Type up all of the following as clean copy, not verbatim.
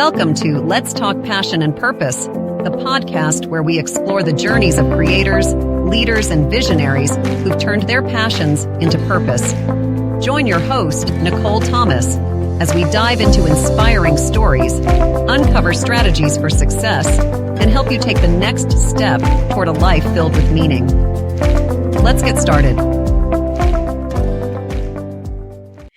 Welcome to Let's Talk Passion and Purpose, the podcast where we explore the journeys of creators, leaders, and visionaries who've turned their passions into purpose. Join your host, Nicole Thomas, as we dive into inspiring stories, uncover strategies for success, and help you take the next step toward a life filled with meaning. Let's get started.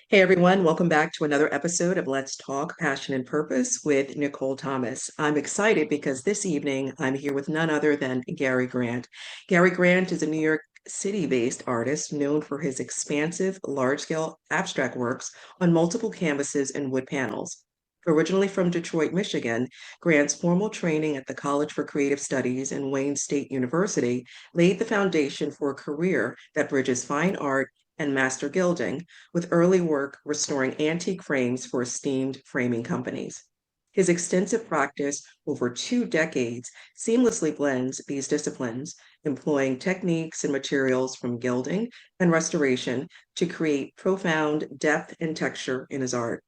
Hey everyone, welcome back to another episode of Let's Talk Passion and Purpose with Nicole Thomas. I'm excited because this evening I'm here with none other than Garry Grant. Garry Grant is a New York City-based artist known for his expansive, large-scale abstract works on multiple canvases and wood panels. Originally from Detroit, Michigan, Grant's formal training at the College for Creative Studies and Wayne State University laid the foundation for a career that bridges fine art and master gilding, with early work restoring antique frames for esteemed framing companies. His extensive practice over 2 decades seamlessly blends these disciplines, employing techniques and materials from gilding and restoration to create profound depth and texture in his art.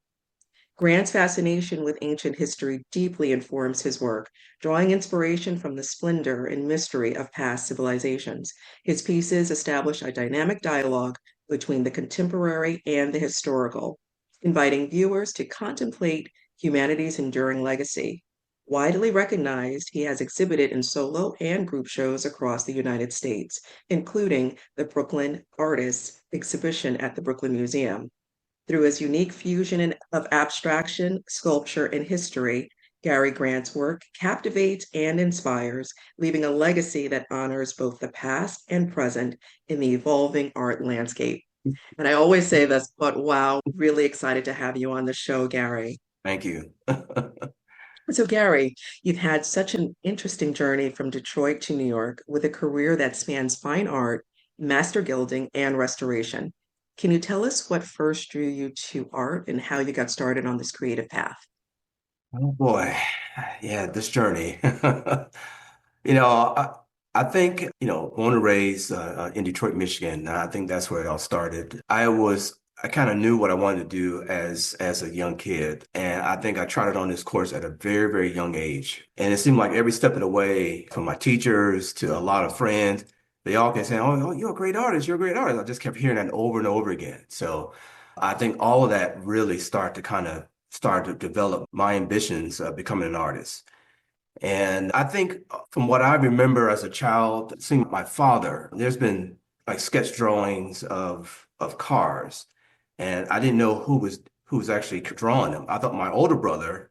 Grant's fascination with ancient history deeply informs his work, drawing inspiration from the splendor and mystery of past civilizations. His pieces establish a dynamic dialogue between the contemporary and the historical, inviting viewers to contemplate humanity's enduring legacy. Widely recognized, he has exhibited in solo and group shows across the United States, including the Brooklyn Artists exhibition at the Brooklyn Museum. Through his unique fusion of abstraction, sculpture, and history, Garry Grant's work captivates and inspires, leaving a legacy that honors both the past and present in the evolving art landscape. And I always say this, but wow, really excited to have you on the show, Garry. Thank you. So, Garry, you've had such an interesting journey from Detroit to New York with a career that spans fine art, master gilding, and restoration. Can you tell us what first drew you to art and how you got started on this creative path? Oh boy, yeah, this journey. You know, I think, born and raised in Detroit, Michigan, I think that's where it all started. I kind of knew what I wanted to do as a young kid. And I think I charted on this course at a very, very young age. And it seemed like every step of the way, from my teachers to a lot of friends, they all kept saying, oh, you're a great artist. You're a great artist. I just kept hearing that over and over again. So I think all of that really start to develop my ambitions of becoming an artist. And I think from what I remember as a child, seeing my father, there's been like sketch drawings of cars. And I didn't know who was actually drawing them. I thought my older brother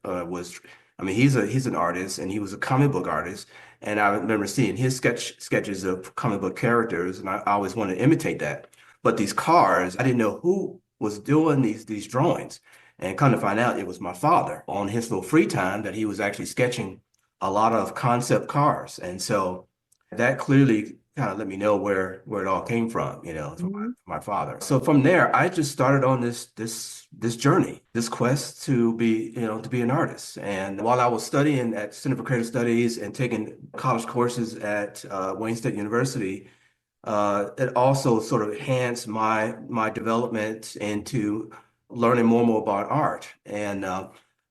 he's an artist and he was a comic book artist. And I remember seeing his sketches of comic book characters, and I always wanted to imitate that. But these cars, I didn't know who was doing these drawings. And come to find out, it was my father on his little free time that he was actually sketching a lot of concept cars. And so that clearly kind of let me know where it all came from, from my father. So from there, I just started on this journey, this quest to be an artist. And while I was studying at Center for Creative Studies and taking college courses at Wayne State University, it also sort of enhanced my development into learning more and more about art. And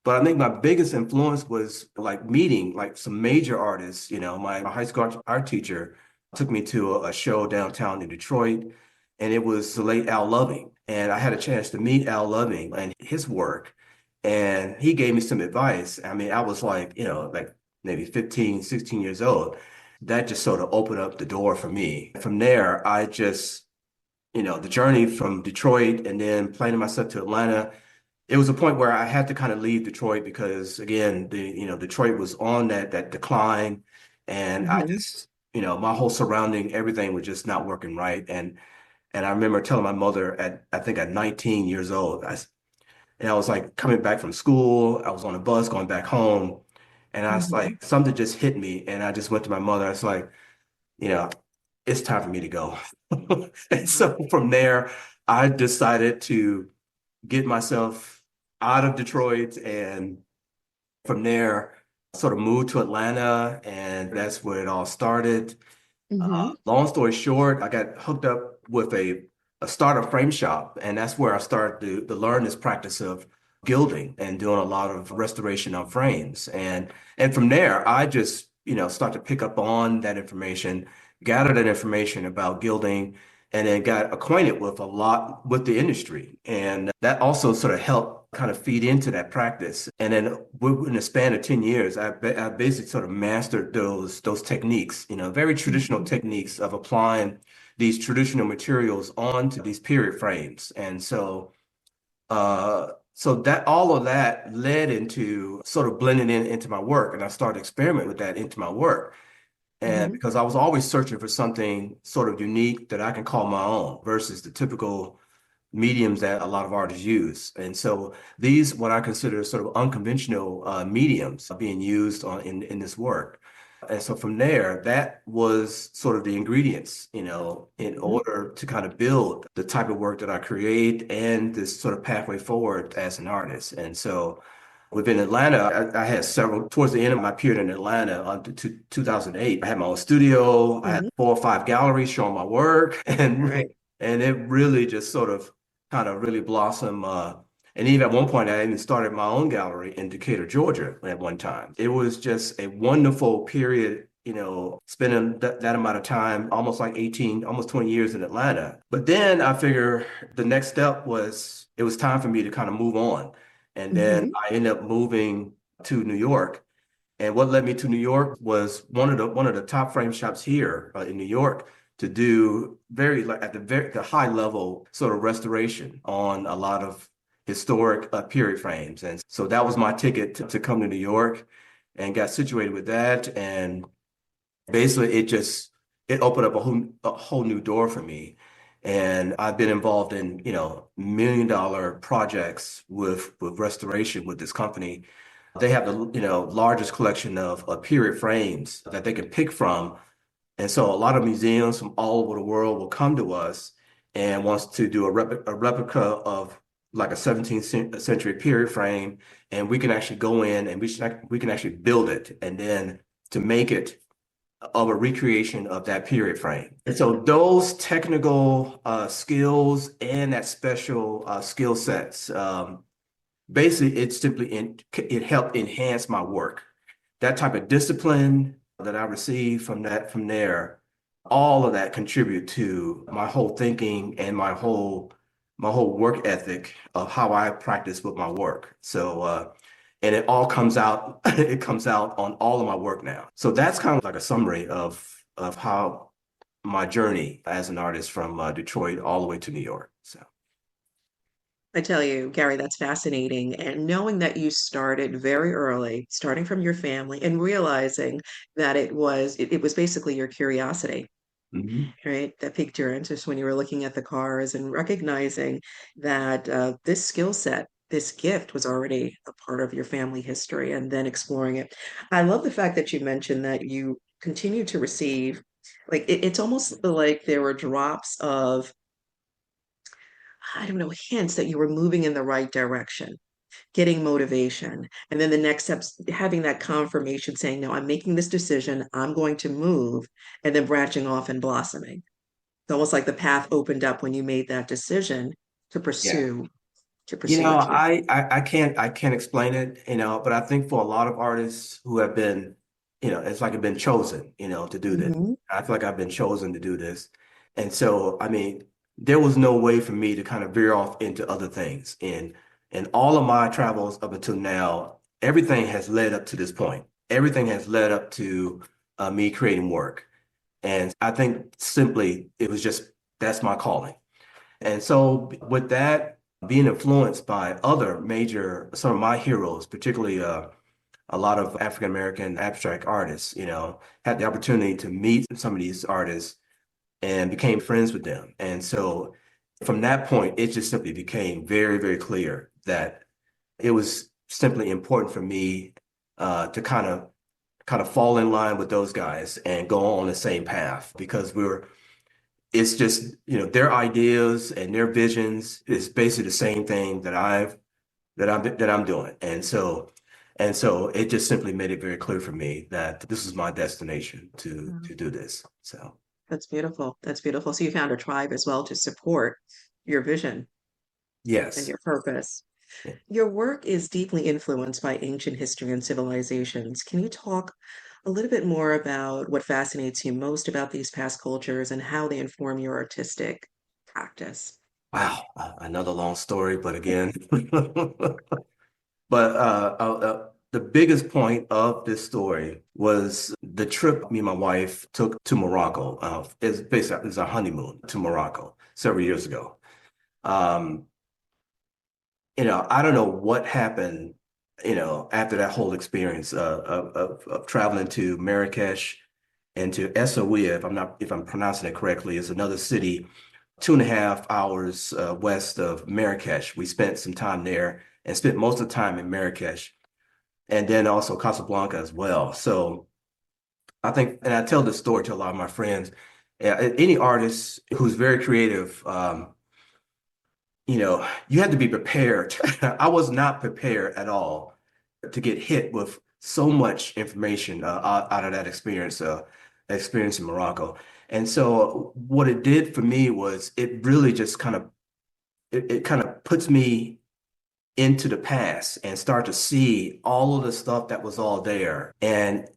but I think my biggest influence was like meeting like some major artists. My high school art teacher took me to a show downtown in Detroit, and it was the late Al Loving. And I had a chance to meet Al Loving and his work, and he gave me some advice. I mean, I was like maybe 15, 16 years old. That just sort of opened up the door for me. From there, I just, the journey from Detroit and then planning myself to Atlanta, it was a point where I had to kind of leave Detroit because, again, Detroit was on that decline, and I just, my whole surrounding, everything was just not working right. And I remember telling my mother I think at 19 years old, and I was like coming back from school, I was on a bus going back home, and I was like, something just hit me, and I just went to my mother. I was like, it's time for me to go. And so from there, I decided to get myself out of Detroit, and from there, sort of moved to Atlanta, and that's where it all started. Long story short, I got hooked up with a startup frame shop, and that's where I started to learn this practice of gilding and doing a lot of restoration on frames. And from there, I just, start to pick up on that information, gather that information about gilding, and then got acquainted with a lot with the industry. And that also sort of helped kind of feed into that practice. And then in the span of 10 years, I basically sort of mastered those techniques, very traditional techniques of applying these traditional materials onto these period frames. And so that all of that led into sort of blending into my work, and I started experimenting with that into my work. And Mhm. because I was always searching for something sort of unique that I can call my own versus the typical mediums that a lot of artists use. And so these, what I consider sort of unconventional mediums are being used in this work. And so from there, that was sort of the ingredients, in Mhm. order to kind of build the type of work that I create and this sort of pathway forward as an artist. And so within Atlanta, I had several, towards the end of my period in Atlanta, up to 2008, I had my own studio. I had Mhm. 4 or 5 galleries showing my work, All and right. and it really just sort of kind of really blossomed. And even at one point, I even started my own gallery in Decatur, Georgia at one time. It was just a wonderful period, spending that amount of time, almost like 18, almost 20 years in Atlanta. But then I figure the next step was it was time for me to kind of move on. And then Mhm. I ended up moving to New York. And what led me to New York was one of the top frame shops here in New York to do very like at the high level sort of restoration on a lot of historic period frames. And so that was my ticket to come to New York and got situated with that. And basically it opened up a whole new door for me. And I've been involved in, $1 million projects with restoration with this company. They have the, largest collection of period frames that they can pick from. And so a lot of museums from all over the world will come to us and wants to do a replica of like a 17th century period frame. And we can actually go in and we can actually build it and then to make it of a recreation of that period frame. And so those technical skills and that special skill sets, basically it helped enhance my work. That type of discipline that I received from there, all of that contribute to my whole thinking and my whole work ethic of how I practice with my work. So and it all comes out it comes out on all of my work now. So that's kind of like a summary of how my journey as an artist from Detroit all the way to New York. So I tell you, Gary, that's fascinating. And knowing that you started very early, starting from your family and realizing that it was basically your curiosity, mhm. right? That piqued your interest when you were looking at the cars and recognizing that this skill set, this gift was already a part of your family history and then exploring it. I love the fact that you mentioned that you continue to receive, like, it's almost like there were drops of, I don't know, hints that you were moving in the right direction, getting motivation. And then the next steps, having that confirmation saying, no, I'm making this decision, I'm going to move, and then branching off and blossoming. It's almost like the path opened up when you made that decision to Yeah. pursue to You pursue know, what you. I can't explain it, but I think for a lot of artists who have been, it's like I've been chosen, to do this. Mhm. I feel like I've been chosen to do this. And so, I mean, there was no way for me to kind of veer off into other things. And all of my travels up until now, everything has led up to this point. Everything has led up to me creating work. And I think simply it was just that's my calling. And so with that, being influenced by other major, some of my heroes, particularly a lot of African American abstract artists, had the opportunity to meet some of these artists and became friends with them. And so from that point, it just simply became very, very clear that it was simply important for me to kind of fall in line with those guys and go on the same path because it's just, their ideas and their visions is basically the same thing that I'm doing. And so it just simply made it very clear for me that this is my destination to Wow. to do this. So That's beautiful. That's beautiful. So you found a tribe as well to support your vision and yes. your purpose. Your work is deeply influenced by ancient history and civilizations. Can you talk a little bit more about what fascinates you most about these past cultures and how they inform your artistic practice? Wow, another long story, but again, but the biggest point of this story was the trip me and my wife took to Morocco. It's basically it's our honeymoon to Morocco several years ago. Um, I don't know what happened, after that whole experience of traveling to Marrakesh and to Essaouira, if I'm pronouncing it correctly, is another city 2.5 hours west of Marrakesh. We spent some time there and spent most of the time in Marrakesh and then also Casablanca as well. So I think, and I tell this story to a lot of my friends, any artist who's very creative, you have to be prepared. I was not prepared at all to get hit with so much information out of that experience in Morocco. And so what it did for me was it really just it kind of puts me into the past and start to see all of the stuff that was all there. And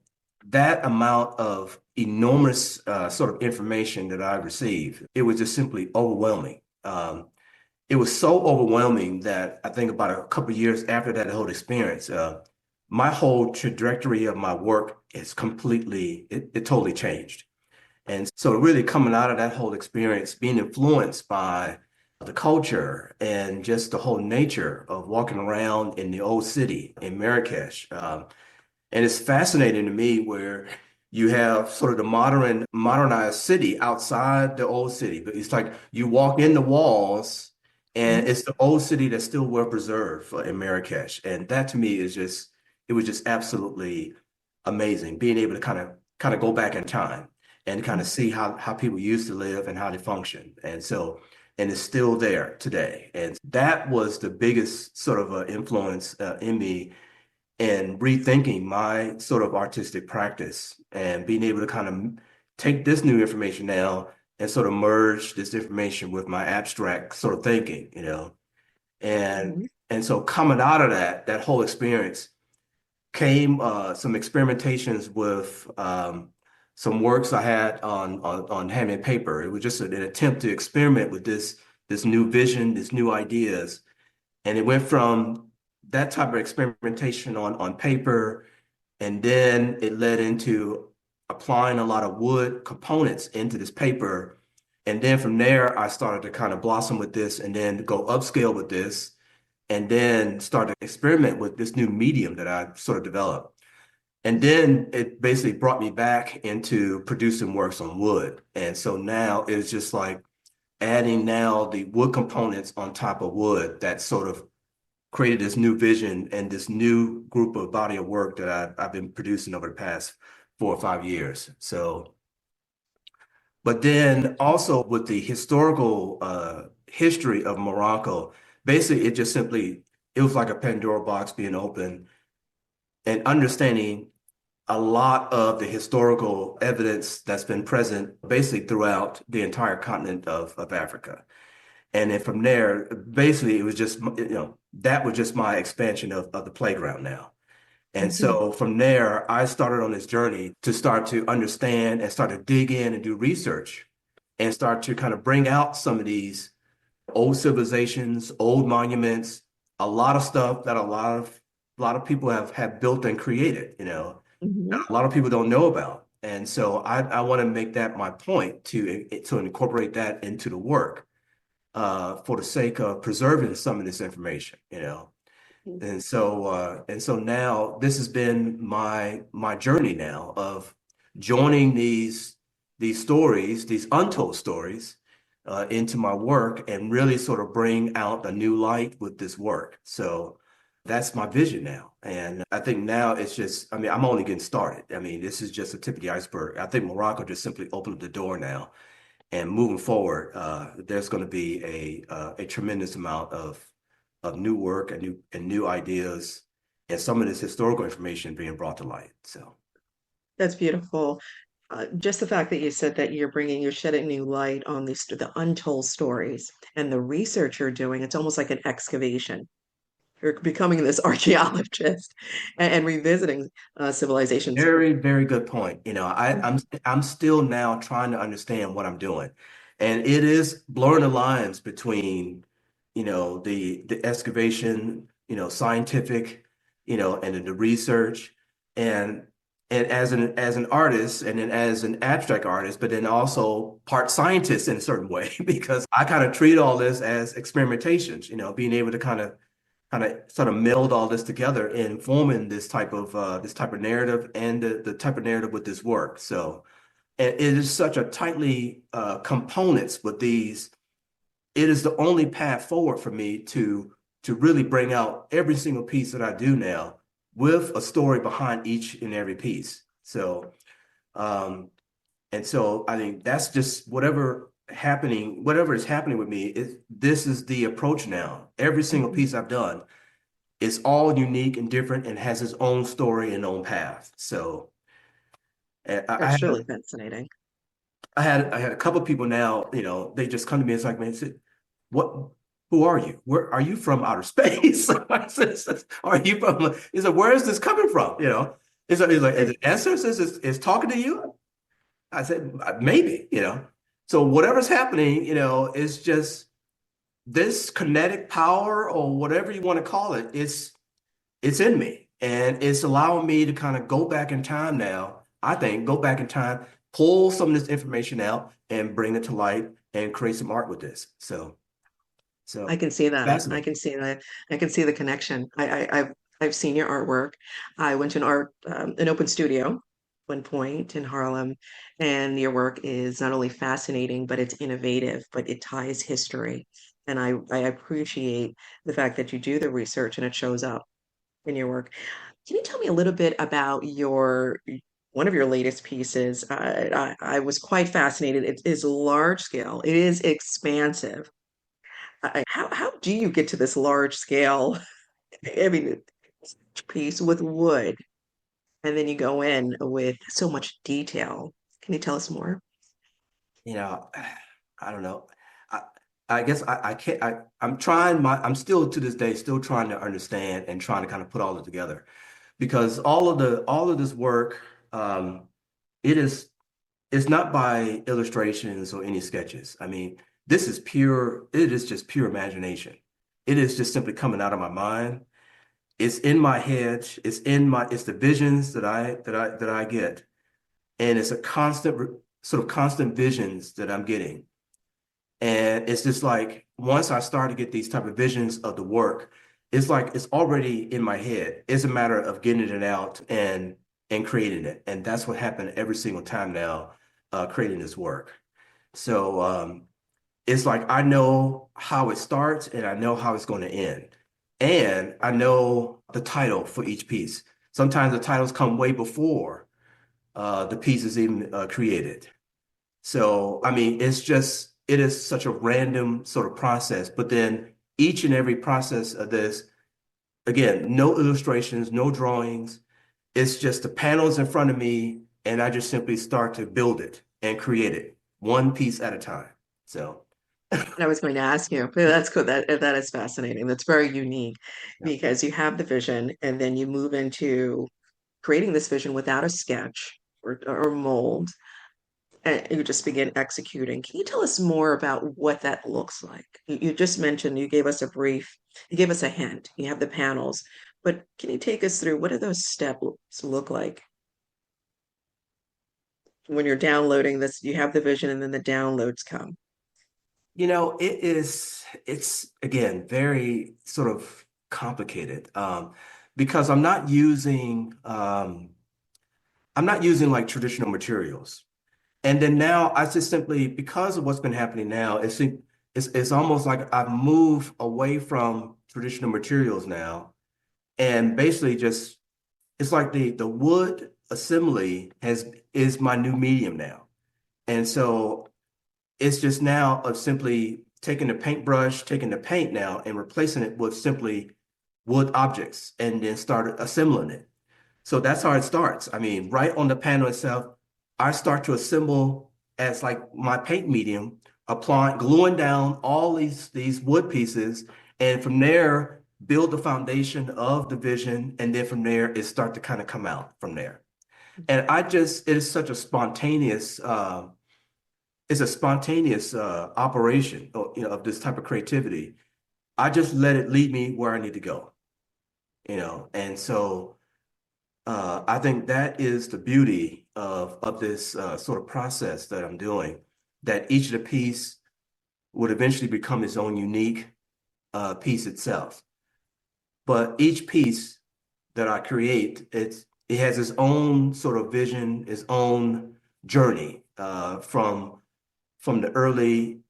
that amount of enormous sort of information that I received, it was just simply overwhelming. It was so overwhelming that I think about a couple of years after that whole experience, my whole trajectory of my work is it totally changed. And so really coming out of that whole experience, being influenced by the culture and just the whole nature of walking around in the old city in Marrakesh. And it's fascinating to me where you have sort of the modernized city outside the old city, but it's like you walk in the walls and Mhm. it's the old city that's still well preserved in Marrakesh. And that to me it was just absolutely amazing being able to kind of go back in time and kind of see how people used to live and how they function. And it's still there today. And that was the biggest sort of influence in me and rethinking my sort of artistic practice and being able to kind of take this new information now and sort of merge this information with my abstract sort of thinking. And Mhm. and so coming out of that whole experience came some experimentations with some works I had on handmade paper. It was just an attempt to experiment with this new vision, this new ideas. And it went from that type of experimentation on paper, and then it led into applying a lot of wood components into this paper. And then from there, I started to kind of blossom with this and then go upscale with this, and then start to experiment with this new medium that I sort of developed. And then it basically brought me back into producing works on wood. And so now it's just like adding now the wood components on top of wood that sort of created this new vision and this new group of body of work that I've been producing over the past 4 or 5 years. So, but then also with the historical history of Morocco, basically it was like a Pandora box being opened and understanding a lot of the historical evidence that's been present basically throughout the entire continent of Africa. And then from there, basically, it was just, that was just my expansion of the playground now. And Mhm. so from there, I started on this journey to start to understand and start to dig in and do research and start to kind of bring out some of these old civilizations, old monuments, a lot of stuff that a lot of people have built and created, Mhm. a lot of people don't know about. And so I want to make that my point to incorporate that into the work for the sake of preserving some of this information. Mhm. And so now this has been my journey now of joining these stories, these untold stories, into my work and really sort of bring out a new light with this work. So that's my vision now. And I think now it's just, I mean, I'm only getting started. I mean, this is just the tip of the iceberg. I think Morocco just simply opened the door now. And moving forward, there's going to be a tremendous amount of new work and new ideas, and some of this historical information being brought to light. So, That's beautiful. Just the fact that you said that you're shedding new light on the untold stories and the research you're doing, it's almost like an excavation. You're becoming this archaeologist and revisiting civilizations. Very, very good point. I'm still now trying to understand what I'm doing. And it is blurring the lines between, the excavation, scientific, and then the research and as an artist and then as an abstract artist, but then also part scientist in a certain way, because I kind of treat all this as experimentations, being able to kind of sort of meld all this together in forming this type of narrative and the type of narrative with this work. So and it is such a tightly components with these. It is the only path forward for me to really bring out every single piece that I do now with a story behind each and every piece. So um, and so I think that's just whatever is happening with me, this is the approach now. Every single Mhm. piece I've done is all unique and different and has its own story and own path. So I That's had really fascinating. I had a couple of people now, they just come to me. It's like, man, what who are you? Where are you from outer space? Are you from? He's like, where is this coming from? It's like, is it ancestors is talking to you? I said, maybe. So whatever's happening, is just this kinetic power or whatever you want to call it. It's in me, and it's allowing me to kind of go back in time now. I think go back in time, pull some of this information out, and bring it to light, and create some art with this. I So can see that. I fascinating. can see that. I can see the connection. I've seen your artwork. I went to an open studio one point in Harlem, and your work is not only fascinating, but it's innovative, but it ties history. And I appreciate the fact that you do the research and it shows up in your work. Can you tell me a little bit about your one of your latest pieces? I was quite fascinated. It is large scale. It is expansive. How do you get to this large scale? I mean, piece with wood, and then you go in with so much detail. Can you tell us more? You know, I don't know. I I guess I can't. I'm still to this day still trying to understand and trying to kind of put all it together, because all of this work, it is it's not by illustrations or any sketches. I mean, it is just pure imagination. It is just simply coming out of my mind. It's in my head. It's the visions that I get. And it's a sort of constant visions that I'm getting. And it's just like, once I start to get these type of visions of the work, it's like it's already in my head. It's a matter of getting it out and creating it. And that's what happened every single time now, creating this work. So it's like I know how it starts and I know how it's going to end. And I know the title for each piece. Sometimes the titles come way before the piece is even created. So, I mean, it is such a random sort of process. But then each and every process of this, again, no illustrations, no drawings. It's just the panels in front of me, and I just simply start to build it and create it one piece at a time. So, And I was going to ask you, but that's good. That is fascinating. That's very unique yeah. because you have the vision, and then you move into creating this vision without a sketch or mold, and you just begin executing. Can you tell us more about what that looks like? You just mentioned you gave us a hint. You have the panels, but can you take us through what do those steps look like when you're downloading this? You have the vision, and then the downloads come. It's again very sort of complicated, because I'm not using like traditional materials. And then now I just simply, because of what's been happening now, it's almost like I've moved away from traditional materials now, and basically just it's like the wood assembly has is my new medium now. And so it's just now of simply taking the paintbrush, taking the paint now and replacing it with simply wood objects and then start assembling it. So that's how it starts. I mean, right on the panel itself, I start to assemble as like my paint medium, applying, gluing down all these wood pieces. And from there, build the foundation of the vision, and then from there it start to kind of come out from there. And it is such a spontaneous, it's a spontaneous operation, of this type of creativity. I just let it lead me where I need to go, and so I think that is the beauty of this sort of process that I'm doing, that each of the piece would eventually become its own unique piece itself. But each piece that I create, it has its own sort of vision, its own journey from the early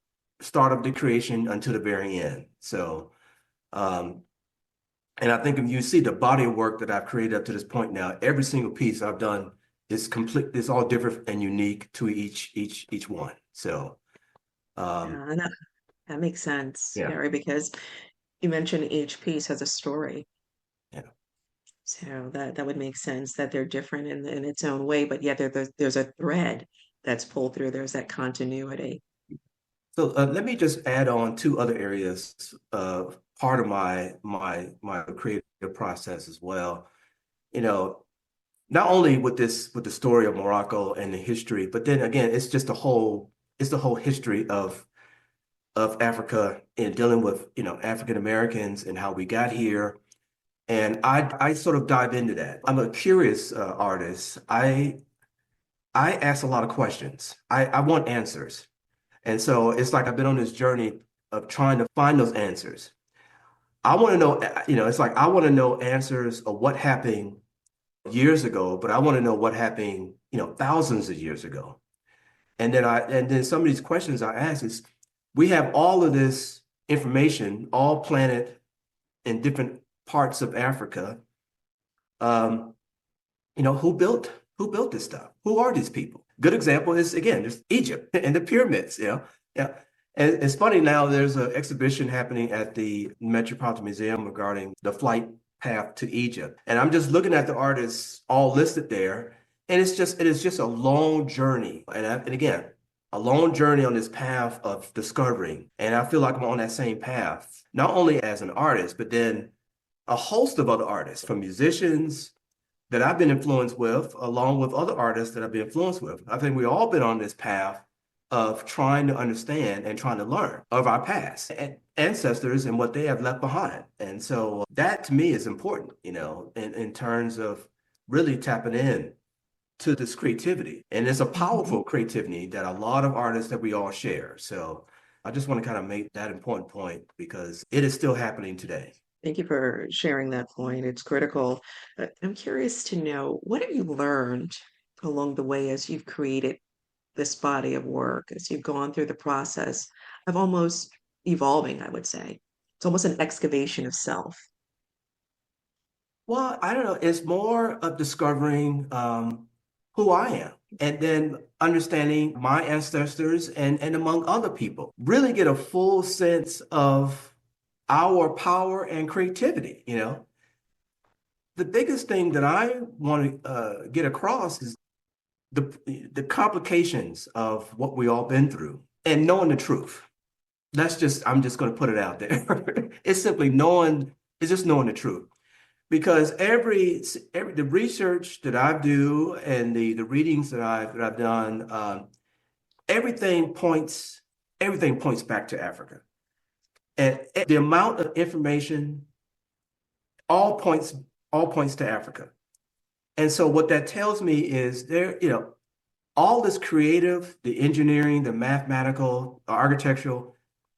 start of the creation until the very end. So, and I think if you see the body of work that I've created up to this point now, every single piece I've done is complete. It's all different and unique to each one. So, Yeah, and that makes sense, yeah, Gary, because you mentioned each piece has a story. yeah. So that would make sense that they're different in its own way, but yet there's a thread that's pulled through. There's that continuity. So let me just add on two other areas, part of my creative process as well. You know, not only with the story of Morocco and the history, but then again, it's the whole history of Africa and dealing with, African Americans and how we got here. And I sort of dive into that. I'm a curious artist. I ask a lot of questions. I want answers. And so it's like I've been on this journey of trying to find those answers. I want to know, it's like I want to know answers of what happened years ago, but I want to know what happened, thousands of years ago. And then some of these questions I ask is, we have all of this information all planted in different parts of Africa. Um, who built this stuff? Who are these people? Good example is again just Egypt and the pyramids. Yeah. And it's funny now. There's an exhibition happening at the Metropolitan Museum regarding the flight path to Egypt, and I'm just looking at the artists all listed there, and it is just a long journey, and again, a long journey on this path of discovering, and I feel like I'm on that same path, not only as an artist, but then a host of other artists, from musicians that I've been influenced with, along with other artists that I've been influenced with. I think we've all been on this path of trying to understand and trying to learn of our past and ancestors and what they have left behind. And so that to me is important, in terms of really tapping in to this creativity. And it's a powerful creativity that a lot of artists that we all share. So I just want to kind of make that important point because it is still happening today. Thank you for sharing that point. It's critical. I'm curious to know, what have you learned along the way as you've created this body of work, as you've gone through the process of almost evolving, I would say. It's almost an excavation of self. Well, I don't know. It's more of discovering who I am and then understanding my ancestors and among other people. Really get a full sense of our power and creativity. The biggest thing that I want to get across is the complications of what we all been through and knowing the truth. I'm just going to put it out there. It's simply knowing, it's just knowing the truth. Because the research that I do and the readings that I've done, everything points back to Africa. And the amount of information all points to Africa. And so what that tells me is all this creative, the engineering, the mathematical, the architectural,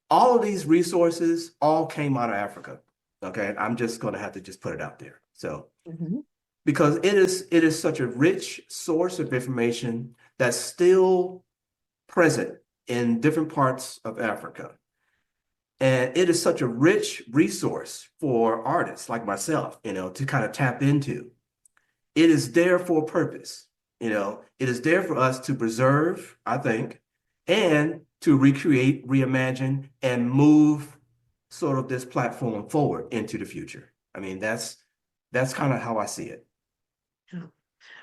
all of these resources all came out of Africa. Okay, I'm just going to have to just put it out there. So, because it is such a rich source of information that's still present in different parts of Africa. And it is such a rich resource for artists like myself, to kind of tap into. It is there for a purpose. It is there for us to preserve, I think, and to recreate, reimagine, and move sort of this platform forward into the future. I mean, that's kind of how I see it. Yeah,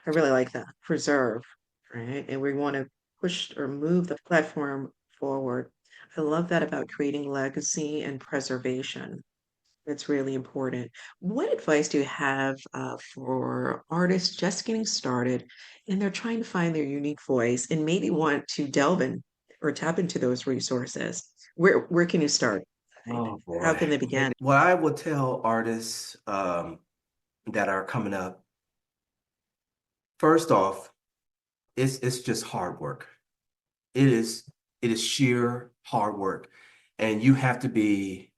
I really like that. Preserve, right? And we want to push or move the platform forward. I love that about creating legacy and preservation. That's really important. What advice do you have for artists just getting started and they're trying to find their unique voice and maybe want to delve in or tap into those resources? Where can you start? Oh How boy. can they begin? What I would tell artists that are coming up, first off, it's just hard work. It is it is sheer hard work. And you have to be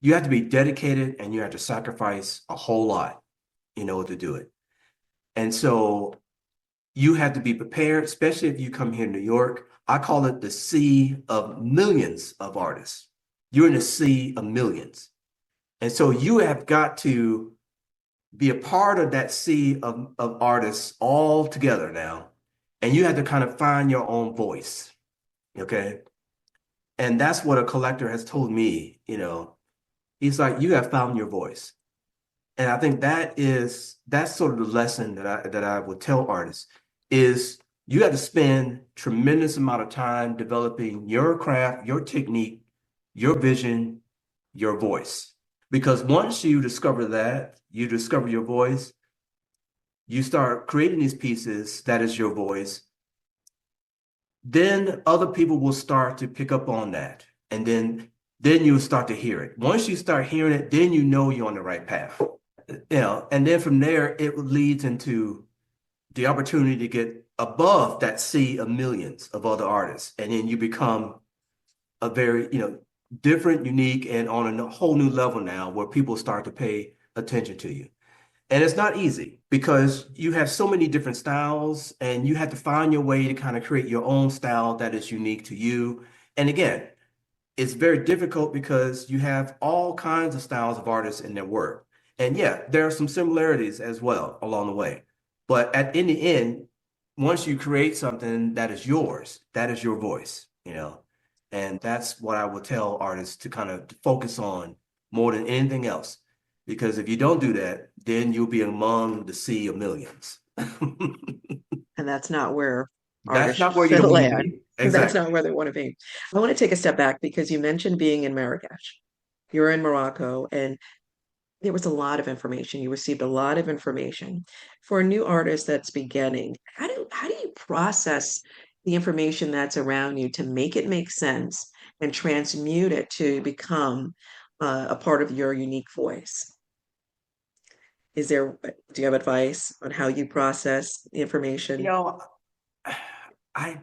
dedicated and you have to sacrifice a whole lot in order to do it. And so you have to be prepared, especially if you come here in New York. I call it the sea of millions of artists. You're in a sea of millions. And so you have got to be a part of that sea of artists all together now. And you have to kind of find your own voice. Okay. And that's what a collector has told me, he's like, you have found your voice. And I think that's sort of the lesson that I would tell artists is you have to spend tremendous amount of time developing your craft, your technique, your vision, your voice. Because once you discover that, you discover your voice, you start creating these pieces that is your voice, then other people will start to pick up on that. And then you'll start to hear it. Once you start hearing it, then you know you're on the right path. And then from there, it leads into the opportunity to get above that sea of millions of other artists. And then you become a very, different, unique, and on a whole new level now where people start to pay attention to you. And it's not easy because you have so many different styles and you have to find your way to kind of create your own style that is unique to you. And again, it's very difficult because you have all kinds of styles of artists in their work. And yeah, there are some similarities as well along the way. But in the end, once you create something that is yours, that is your voice, And that's what I would tell artists to kind of focus on more than anything else. Because if you don't do that, then you'll be among the sea of millions. And that's not where That's artists not where should you want to land. be. That's Exactly. not where they want to be. I want to take a step back because you mentioned being in Marrakesh. You're in Morocco, and there was a lot of information. You received a lot of information. For a new artist that's beginning, how do you process the information that's around you to make it make sense and transmute it to become a part of your unique voice? Do you have advice on how you process the You information? know, I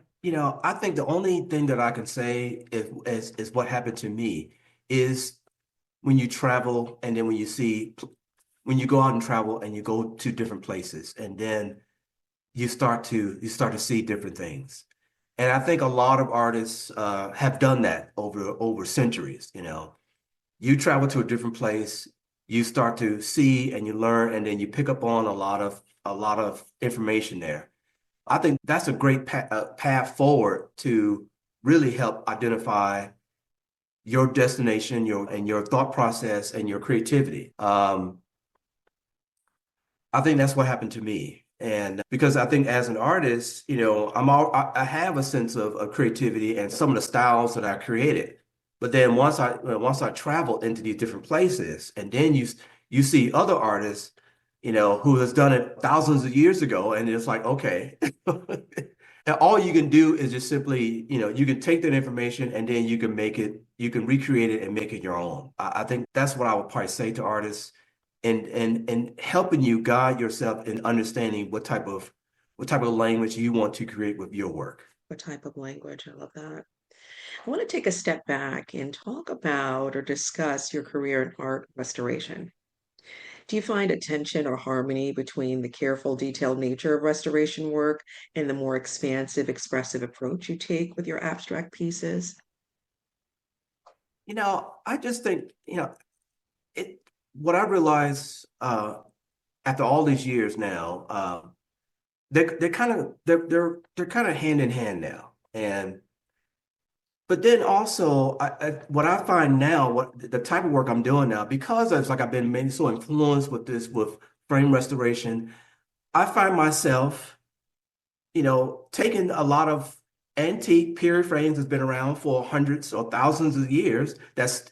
think the only thing that I can say is what happened to me is when you travel and then when you go out and travel and you go to different places and then you start to see different things. And I think a lot of artists have done that over centuries, You travel to a different place, you start to see and you learn, and then you pick up on a lot of information there. I think that's a great path forward to really help identify your destination, your thought process and your creativity. I think that's what happened to me. And because I think as an artist, I have a sense of creativity and some of the styles that I created. But then once I traveled into these different places, and then you see other artists, who has done it thousands of years ago, and it's like, okay. And all you can do is just simply, you can take that information and then you can recreate it and make it your own. I think that's what I would probably say to artists and helping you guide yourself in understanding what type of language you want to create with your work. What type of language? I love that. I want to take a step back and talk about or discuss your career in art restoration. Do you find a tension or harmony between the careful, detailed nature of restoration work and the more expansive, expressive approach you take with your abstract pieces? I just think, it what I realize after all these years now, they're kind of hand in hand now. And but then also what I find now, what the type of work I'm doing now, because it's like I've been maybe so influenced with frame restoration, I find myself, taking a lot of antique period frames that's been around for hundreds or thousands of years, that's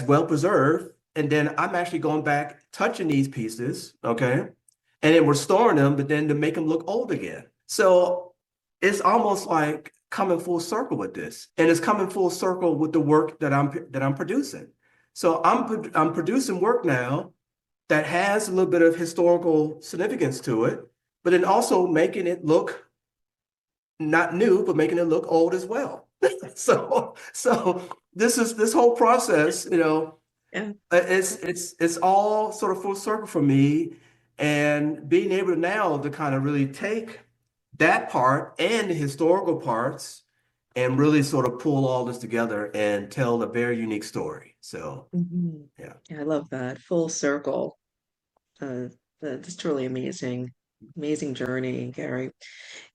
well preserved, and then I'm actually going back, touching these pieces, okay, and then restoring them, but then to make them look old again. So it's almost like coming full circle with this, and it's coming full circle with the work that I'm producing. So I'm producing work now that has a little bit of historical significance to it, but then also making it look not new, but making it look old as well. So this whole process, Yeah. it's all sort of full circle for me, and being able to now to kind of really take that part and the historical parts and really sort of pull all this together and tell a very unique story. So Mhm. yeah. Yeah, I love that. Full circle. Uh, that's truly amazing. Amazing journey, Gary.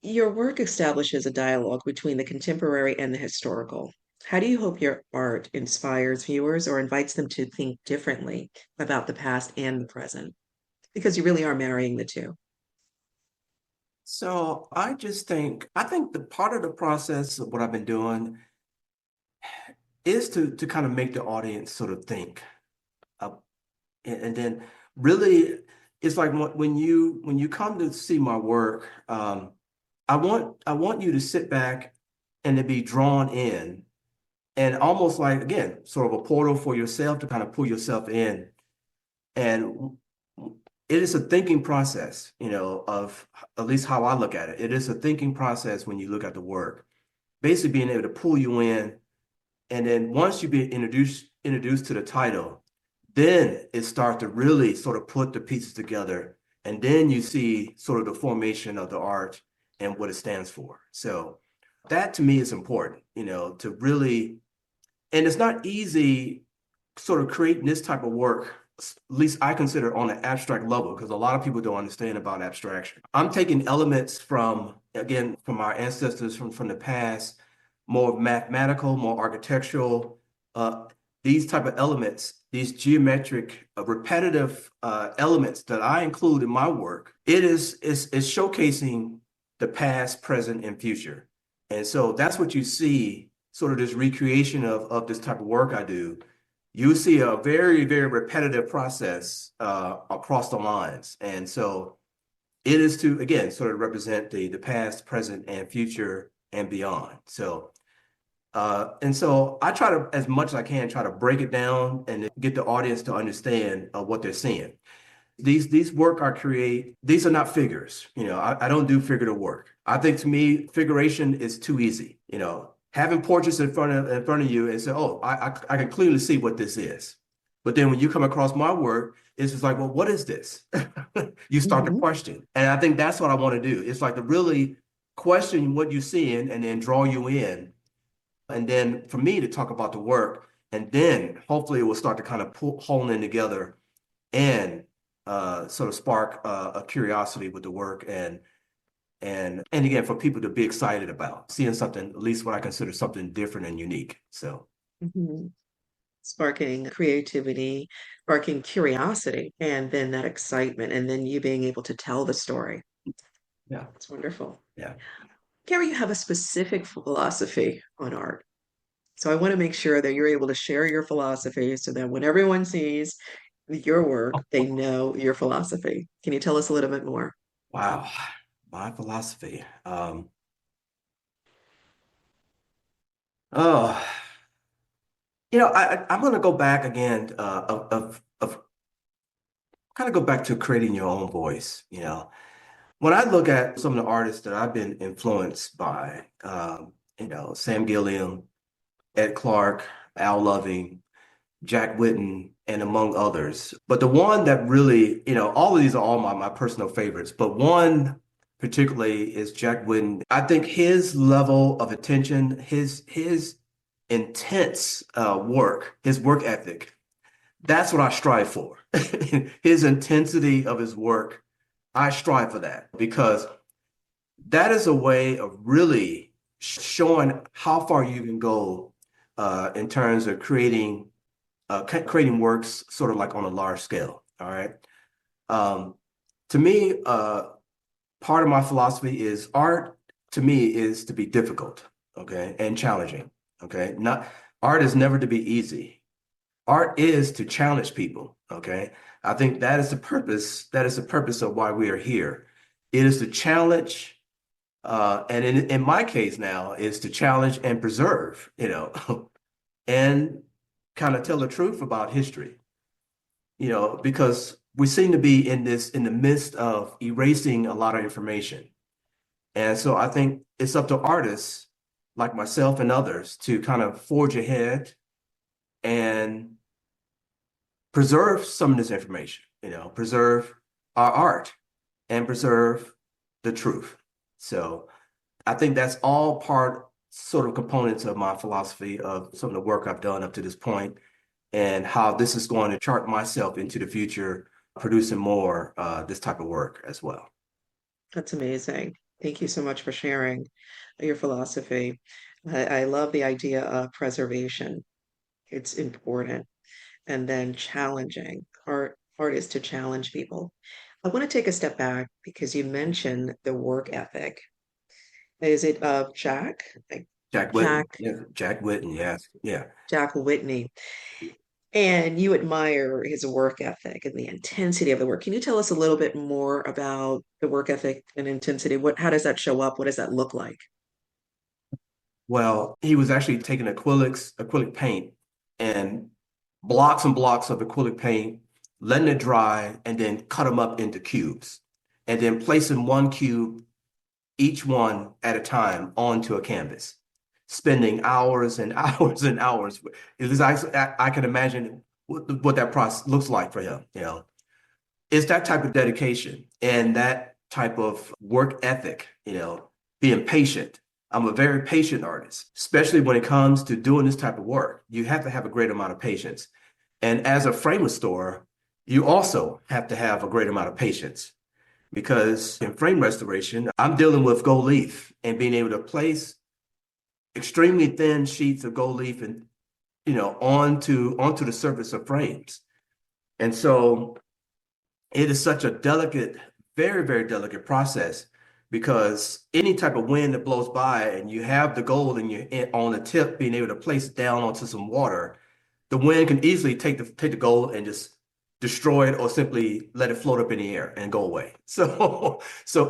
Your work establishes a dialogue between the contemporary and the historical. How do you hope your art inspires viewers or invites them to think differently about the past and the present? Because you really are marrying the two. So I think the part of the process of what I've been doing is to kind of make the audience sort of think. Uh, and then really it's like when you come to see my work, I want you to sit back and to be drawn in, and almost like, again, sort of a portal for yourself to kind of pull yourself in. And it is a thinking process, of at least how I look at it. It is a thinking process when you look at the work, basically being able to pull you in. And then once you be introduced to the title, then it starts to really sort of put the pieces together. And then you see sort of the formation of the art and what it stands for. So that to me is important, to really, and it's not easy sort of creating this type of work, at least I consider on an abstract level, because a lot of people don't understand about abstraction. I'm taking elements from, again, from our ancestors from the past, more mathematical, more architectural, these type of elements, these geometric, repetitive elements that I include in my work. It's showcasing the past, present, and future. And so that's what you see, sort of this recreation of this type of work I do. You see a very, very repetitive process across the lines. And so it is to, again, sort of represent the past, present, and future and beyond. And so I try to, as much as I can, try to break it down and get the audience to understand what they're seeing. These work I create, these are not figures. I don't do figurative work. I think, to me, figuration is too easy. Having portraits in front of you and say, oh, I can clearly see what this is. But then when you come across my work, it's just like, well, what is this? You start to Mhm. question. And I think that's what I want to do. It's like to really question what you're seeing and then draw you in. And then for me to talk about the work, and then hopefully it will start to kind of hone in together and sort of spark a curiosity with the work, and again, for people to be excited about seeing something, at least what I consider something different and unique. So Mhm. Sparking creativity, sparking curiosity, and then that excitement, and then you being able to tell the story. yeah, It's wonderful. yeah. Gary, you have a specific philosophy on art. So I want to make sure that you're able to share your philosophy so that when everyone sees your work, they know your philosophy. Can you tell us a little bit more? Wow, my philosophy. Oh, I'm going to go back again, of kind of go back to creating your own voice. When I look at some of the artists that I've been influenced by, Sam Gilliam, Ed Clark, Al Loving, Jack Whitten, and among others. But the one that really, all of these are all my personal favorites, but one particularly is Jack Whitten. I think his level of attention, his intense his work ethic, that's what I strive for. His intensity of his work, I strive for that, because that is a way of really showing how far you can go in terms of creating works sort of like on a large scale. All right. Um, to me, part of my philosophy is art, to me, is to be difficult, okay, and challenging. Okay. Not art is never to be easy. art is to challenge people. Okay. I think that is the purpose. That is the purpose of why we are here. It is to challenge, and in my case now, is to challenge and preserve, and kind of tell the truth about history, because we seem to be in the midst of erasing a lot of information. And so I think it's up to artists like myself and others to kind of forge ahead and preserve some of this information, preserve our art and preserve the truth. So I think that's all part, sort of components of my philosophy of some of the work I've done up to this point and how this is going to chart myself into the future, producing more this type of work as well. That's amazing. Thank you so much for sharing your philosophy. I love the idea of preservation. It's important. And then challenging. Art is to challenge people. I want to take a step back because you mentioned the work ethic. Is it of Jack? Like Jack Whitten. Jack, Yeah, Jack Whitten. Yes. Yeah. Jack Whitney. And you admire his work ethic and the intensity of the work. Can you tell us a little bit more about the work ethic and intensity? How does that show up? What does that look like? Well, he was actually taking acrylic paint and blocks of acrylic paint, letting it dry, and then cut them up into cubes, and then placing one cube, each one at a time, onto a canvas, spending hours and hours and hours. It is, I can imagine what that process looks like for him. It's that type of dedication and that type of work ethic, being patient. I'm a very patient artist, especially when it comes to doing this type of work. You have to have a great amount of patience. And as a frame restorer, you also have to have a great amount of patience because in frame restoration, I'm dealing with gold leaf and being able to place extremely thin sheets of gold leaf and, onto the surface of frames. And so it is such a delicate, very, very delicate process because any type of wind that blows by and you have the gold and you're on the tip being able to place it down onto some water, the wind can easily take the gold and just destroy it or simply let it float up in the air and go away. So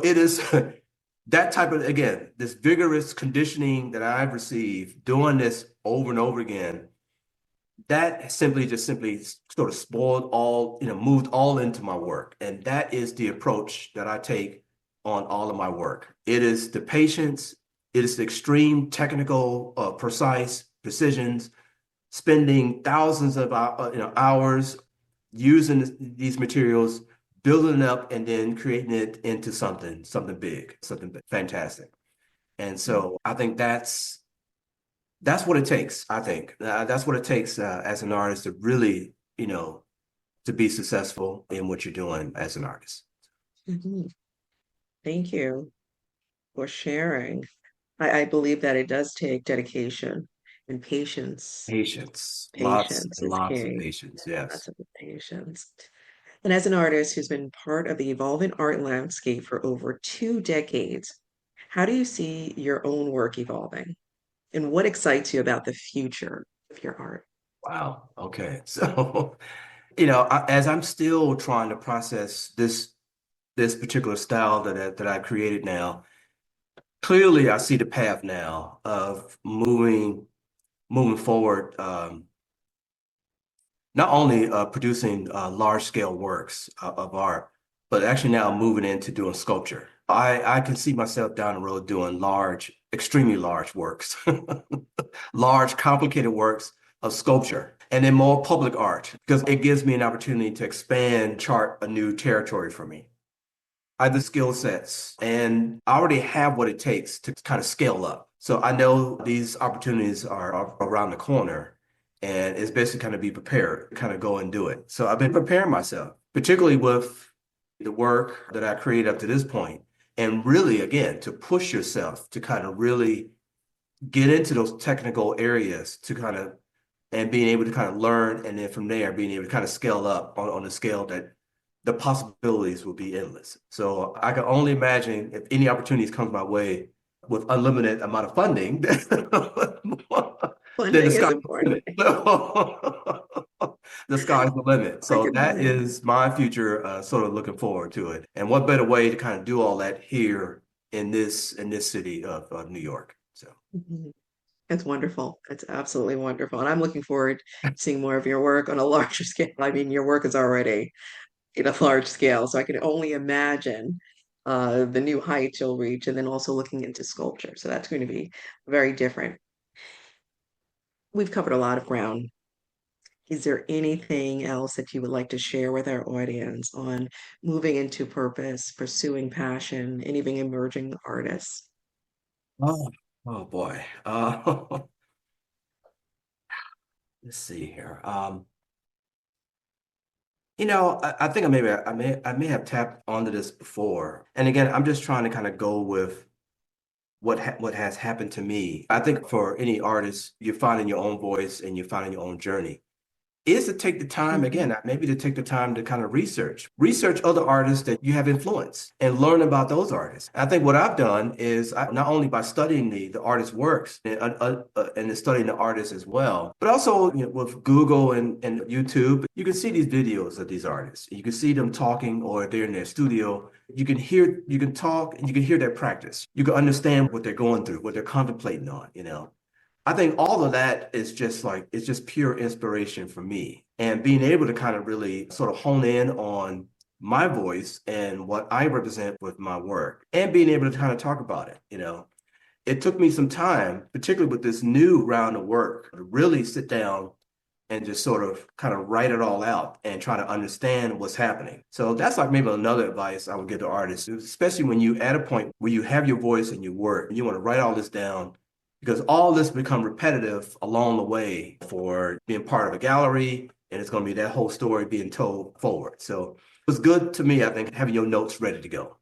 it is that type of, again, this vigorous conditioning that I've received doing this over and over again, that simply sort of spoiled all, moved all into my work. And that is the approach that I take on all of my work. It is the patience, it is the extreme technical, precise precisions, spending thousands of hours using these materials, building it up, and then creating it into something big, something fantastic. And so I think that's what it takes. I think that's what it takes as an artist to really, to be successful in what you're doing as an artist. Mhm. Thank you for sharing. I believe that it does take dedication and patience. Patience, lots Patience and is lots of key. patience. Yes. Lots of patience. And as an artist who's been part of the evolving art landscape for over 2 decades, how do you see your own work evolving? And what excites you about the future of your art? Wow. Okay. So, as I'm still trying to process this particular style that I created now, clearly I see the path now of moving forward, not only producing large scale works of art, but actually now moving into doing sculpture. I can see myself down the road doing large, extremely large works, large, complicated works of sculpture, and then more public art, because it gives me an opportunity to expand, chart a new territory for me. I have the skill sets and I already have what it takes to kind of scale up. So I know these opportunities are around the corner and it's basically kind of be prepared, kind of go and do it. So I've been preparing myself, particularly with the work that I created up to this point, and really, again, to push yourself to kind of really get into those technical areas to kind of, and being able to kind of learn. And then from there, being able to kind of scale up on the scale that the possibilities will be endless. So I can only imagine if any opportunities comes my way with unlimited amount of funding, then the Funding is sky's important. the limit. The sky's the limit. I So can that imagine. is my future, sort of looking forward to it. And what better way to kind of do all that here in this city of New York. So Mhm. That's wonderful. That's absolutely wonderful. And I'm looking forward to seeing more of your work on a larger scale. I mean, your work is already in a large scale, so I can only imagine the new heights you'll reach, and then also looking into sculpture. So that's going to be very different. We've covered a lot of ground. Is there anything else that you would like to share with our audience on moving into purpose, pursuing passion, and even emerging artists? oh, oh boy. Let's see here. I think I may have tapped onto this before. And again, I'm just trying to kind of go with what has happened to me. I think for any artist, you're finding your own voice and you're finding your own journey. Is to take the time Mhm. again, maybe to take the time to kind of research other artists that you have influenced and learn about those artists. I think what I've done is not only by studying the artist's works and then studying the artists as well, but also with Google and YouTube, you can see these videos of these artists. You can see them talking or they're in their studio. You can talk and you can hear their practice. You can understand what they're going through, what they're contemplating on. I think all of that is just it's just pure inspiration for me. And being able to kind of really sort of hone in on my voice and what I represent with my work and being able to kind of talk about it. It took me some time, particularly with this new round of work, to really sit down and just sort of kind of write it all out and try to understand what's happening. So that's like maybe another advice I would give to artists, especially when you at a point where you have your voice and your work, and you want to write all this down because all this become repetitive along the way for being part of a gallery, and it's going to be that whole story being told forward. So it was good to me, I think, having your notes ready to go,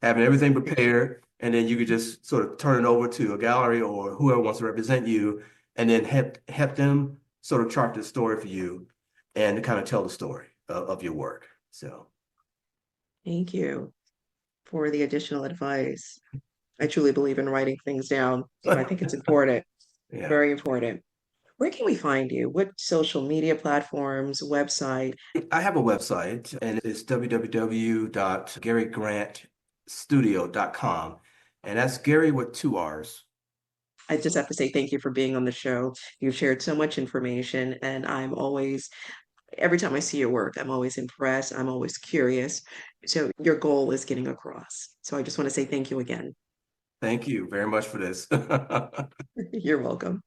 having everything prepared, and then you could just sort of turn it over to a gallery or whoever wants to represent you, and then help them sort of chart the story for you and kind of tell the story of your work. So Thank you for the additional advice. I truly believe in writing things down. So I think it's important, yeah. very important. Where can we find you? What social media platforms, website? I have a website and it's www.garrygrantstudio.com. And that's Gary with two R's. I just have to say thank you for being on the show. You've shared so much information, and every time I see your work, I'm always impressed. I'm always curious. So your goal is getting across. So I just want to say thank you again. Thank you very much for this. You're welcome.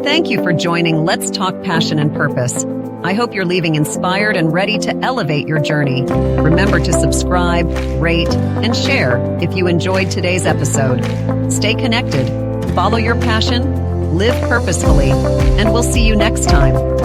Thank you for joining Let's Talk Passion and Purpose. I hope you're leaving inspired and ready to elevate your journey. Remember to subscribe, rate, and share if you enjoyed today's episode. Stay connected, follow your passion, live purposefully, and we'll see you next time.